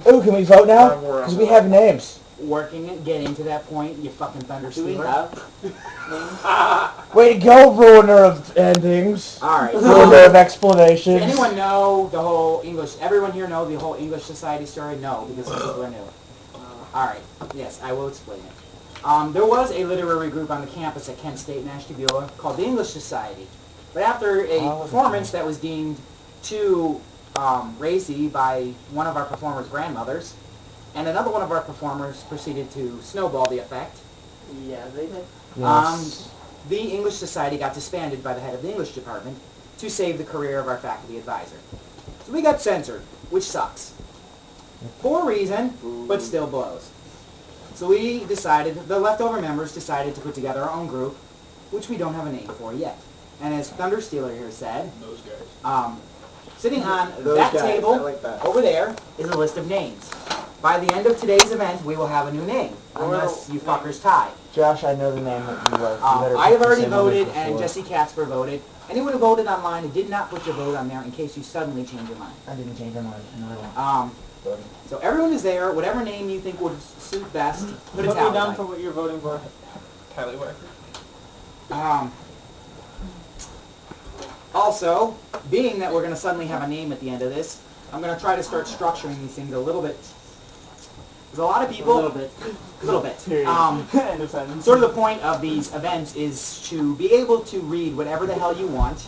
Ooh, can we vote now? Because we have names. Working it, getting to that point, you fucking thunder Do we stealer. have? Way to go, ruiner of endings. Alright. Ruiner of explanations. Does anyone know the whole English, everyone here know the whole English Society story? No, because some people are new. Alright, yes, I will explain it. There was a literary group on the campus at Kent State in Ashtabula called the English Society. But after a performance that was deemed too racy by one of our performers' grandmothers, and another one of our performers proceeded to snowball the effect, Yeah, they did. Yes. the English Society got disbanded by the head of the English department to save the career of our faculty advisor. So we got censored, which sucks. For a reason, but still blows. So we decided, the leftover members decided to put together our own group, which we don't have a name for yet. And as Thunder Stealer here said, Those guys. sitting on Those that guys, table I like that. over there is a list of names. By the end of today's event, we will have a new name, unless you fuckers tie. Josh, I know the name that you are. I have already voted, and Jesse Casper voted. Anyone who voted online who did not put your vote on there in case you suddenly change your mind. I didn't change my mind. No, voting. So everyone is there. Whatever name you think would suit best, put a Put me tally down by. for what you're voting for. Tallywhacker. Also, being that we're going to suddenly have a name at the end of this, I'm going to try to start structuring these things a little bit. There's a lot of people. A little bit. End of sentence. Sort of the point of these events is to be able to read whatever the hell you want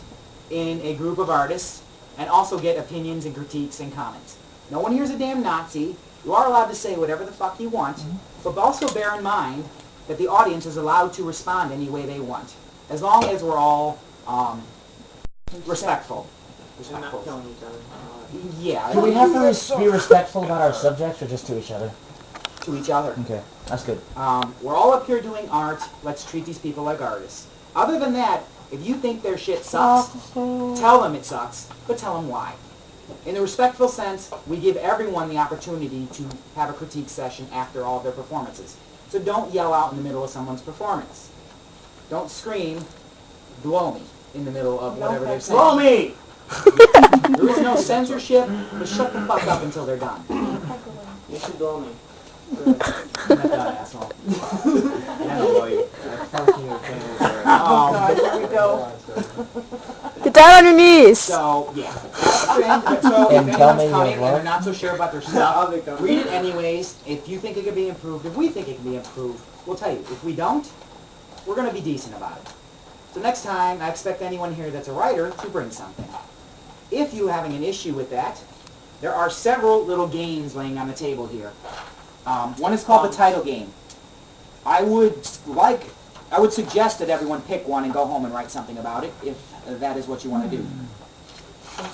in a group of artists and also get opinions and critiques and comments. No one here's a damn Nazi. You are allowed to say whatever the fuck you want, but also bear in mind that the audience is allowed to respond any way they want, as long as we're all respectful. And not killing each other. Yeah. Do we have to be respectful about our subjects or just to each other? To each other. Okay, that's good. We're all up here doing art. Let's treat these people like artists. Other than that, if you think their shit sucks, tell them it sucks, but tell them why. In a respectful sense, we give everyone the opportunity to have a critique session after all of their performances. So don't yell out in the middle of someone's performance. Don't scream, blow me, in the middle of whatever they're saying. Blow me! There is no censorship, but shut the fuck up until they're done. You should blow me. I'm not done, asshole. I don't know you. God, here we go. Get down on your knees. So, yeah. So, if And tell me anyone's coming and your they're not so sure about their stuff, read it anyways. If you think it could be improved, if we think it can be improved, we'll tell you. If we don't, we're going to be decent about it. So next time, I expect anyone here that's a writer to bring something. If you're having an issue with that, there are several little games laying on the table here. One is called the title game. I would suggest that everyone pick one and go home and write something about it, if that is what you want to do.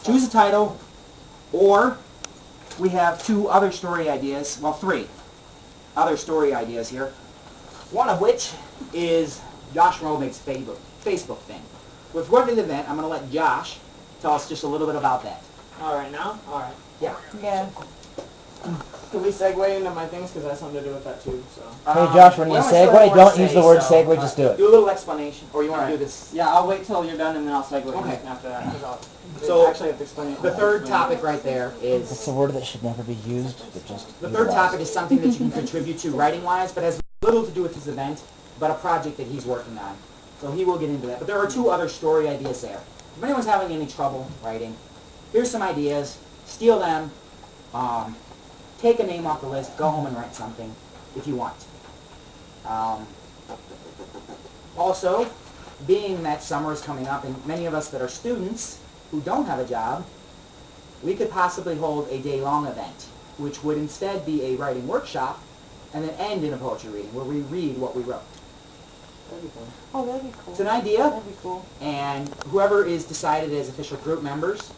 Choose a title, or we have two other story ideas, well, three other story ideas here. One of which is Josh Romig's Facebook thing. With what an event, I'm going to let Josh tell us just a little bit about that. Alright, now? Alright. Yeah. Yeah. Can we segue into my things? Because that has something to do with that too, so. Hey Josh, when you segue, don't use the word segue, just do it. Do a little explanation, or you want to Alright. do this? Yeah, I'll wait till you're done and then I'll segue Okay. after that. 'Cause I'll So, actually have to explain it. The third topic right there It's is, a word that should never be used, but just the third topic is something that you can contribute to writing-wise, but has little to do with this event, but a project that he's working on. So he will get into that. But there are two other story ideas there. If anyone's having any trouble writing, here's some ideas. Steal them. Take a name off the list. Go home and write something if you want. Also, being that summer is coming up, and many of us that are students who don't have a job, we could possibly hold a day-long event, which would instead be a writing workshop, and then end in a poetry reading, where we read what we wrote. That'd be cool. Oh, that'd be cool. It's an idea, That'd be cool. and whoever is decided as official group members,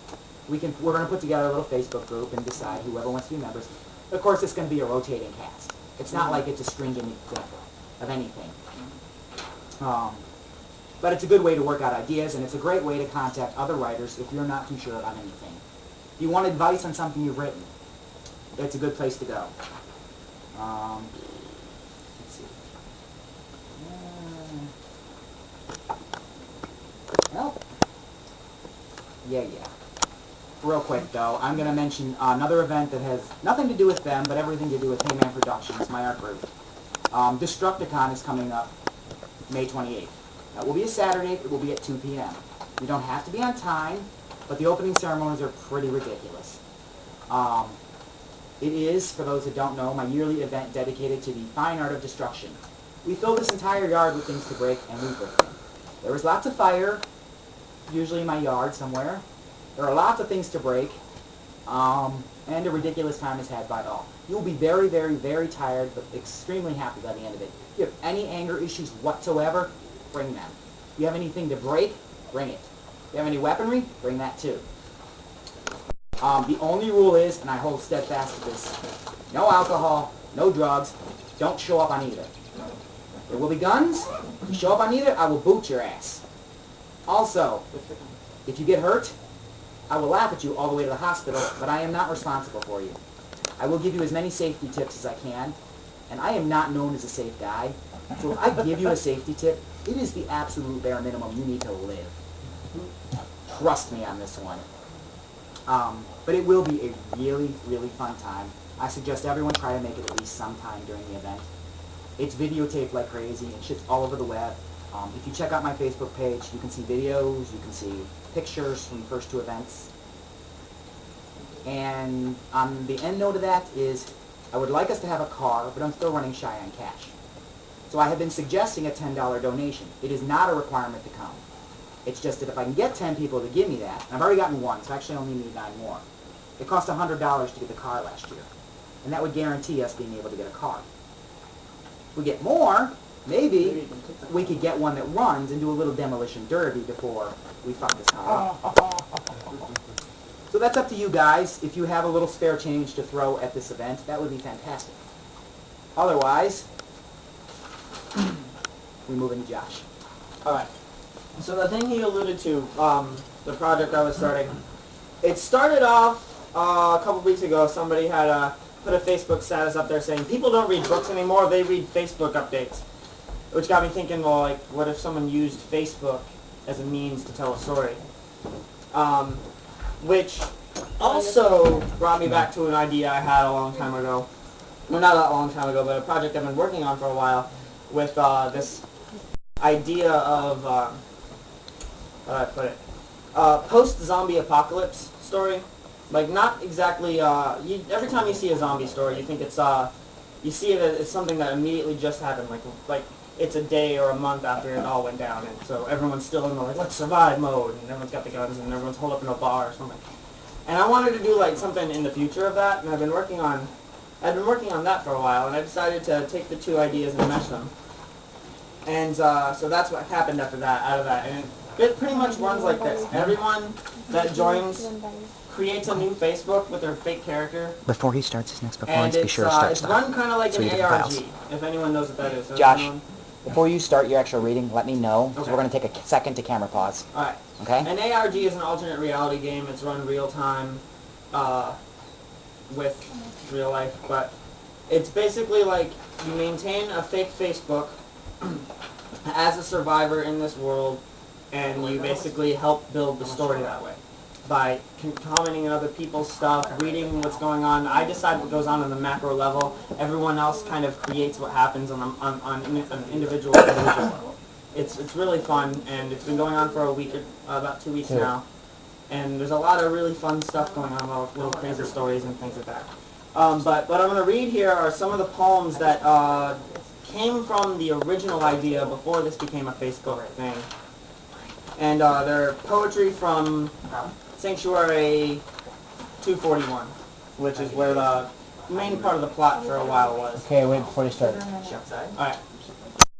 we're going to put together a little Facebook group and decide whoever wants to be members. Of course, it's going to be a rotating cast. It's not like it's a stringent example of anything. But it's a good way to work out ideas, and it's a great way to contact other writers if you're not too sure about anything. If you want advice on something you've written, it's a good place to go. Let's see. Well, yeah. real quick though, I'm going to mention another event that has nothing to do with them, but everything to do with Heyman Productions, my art group. Destructicon is coming up May 28th. That will be a Saturday. It will be at 2 p.m. You don't have to be on time, but the opening ceremonies are pretty ridiculous. It is, for those that don't know, my yearly event dedicated to the fine art of destruction. We fill this entire yard with things to break, and we break them. There is lots of fire, usually in my yard somewhere. There are lots of things to break, and a ridiculous time is had by all. You'll be very, very, very tired, but extremely happy by the end of it. If you have any anger issues whatsoever, bring them. If you have anything to break, bring it. If you have any weaponry, bring that too. The only rule is, and I hold steadfast to this, no alcohol, no drugs, don't show up on either. There will be guns. If you show up on either, I will boot your ass. Also, if you get hurt, I will laugh at you all the way to the hospital, but I am not responsible for you. I will give you as many safety tips as I can, and I am not known as a safe guy, so if I give you a safety tip, it is the absolute bare minimum you need to live. Trust me on this one. But it will be a really, really fun time. I suggest everyone try to make it at least sometime during the event. It's videotaped like crazy, and shit's all over the web. If you check out my Facebook page, you can see videos, you can see pictures from the first two events. And on the end note of that is, I would like us to have a car, but I'm still running shy on cash. So I have been suggesting a $10 donation. It is not a requirement to come. It's just that if I can get 10 people to give me that, and I've already gotten one, so I actually only need 9 more. It cost $100 to get the car last year. And that would guarantee us being able to get a car. If we get more, maybe we could get one that runs and do a little demolition derby before we fuck this car up. So that's up to you guys. If you have a little spare change to throw at this event, that would be fantastic. Otherwise, we move into Josh. Alright. So the thing he alluded to, the project I was starting, it started off a couple weeks ago. Somebody had put a Facebook status up there saying, people don't read books anymore, they read Facebook updates. Which got me thinking, well, like, what if someone used Facebook as a means to tell a story? Which also brought me back to an idea I had a long time ago. Well, not that long time ago, but a project I've been working on for a while with this idea of, how do I put it? Post-zombie apocalypse story. Like, not exactly, every time you see a zombie story, you think it's, you see it as something that immediately just happened, like it's a day or a month after it all went down, and so everyone's still in the, like, let's survive mode, and everyone's got the guns, and everyone's holed up in a bar or something. And I wanted to do, like, something in the future of that, and I've been working on that for a while, and I decided to take the two ideas and mesh them. And, so that's what happened after that, out of that, and it pretty much runs like this. Everyone that joins creates a new Facebook with their fake character. Before he starts his next And performance, be sure to start it's stuff. run kind of like So you an get the ARG, files. if anyone knows what that is. Josh, before you start your actual reading, let me know, because Okay. we're going to take a second to camera pause. Alright. Okay? An ARG is an alternate reality game. It's run real time with real life, but it's basically like you maintain a fake Facebook as a survivor in this world, and you basically help build the story that way by commenting on other people's stuff, reading what's going on. I decide what goes on the macro level. Everyone else kind of creates what happens on an individual level. It's really fun, and it's been going on for a week, about 2 weeks now. And there's a lot of really fun stuff going on, little crazy stories and things like that. But what I'm going to read here are some of the poems that came from the original idea before this became a Facebook thing. And they're poetry from Sanctuary 241, which is where the main part of the plot for a while was. Okay, wait before you start. Alright.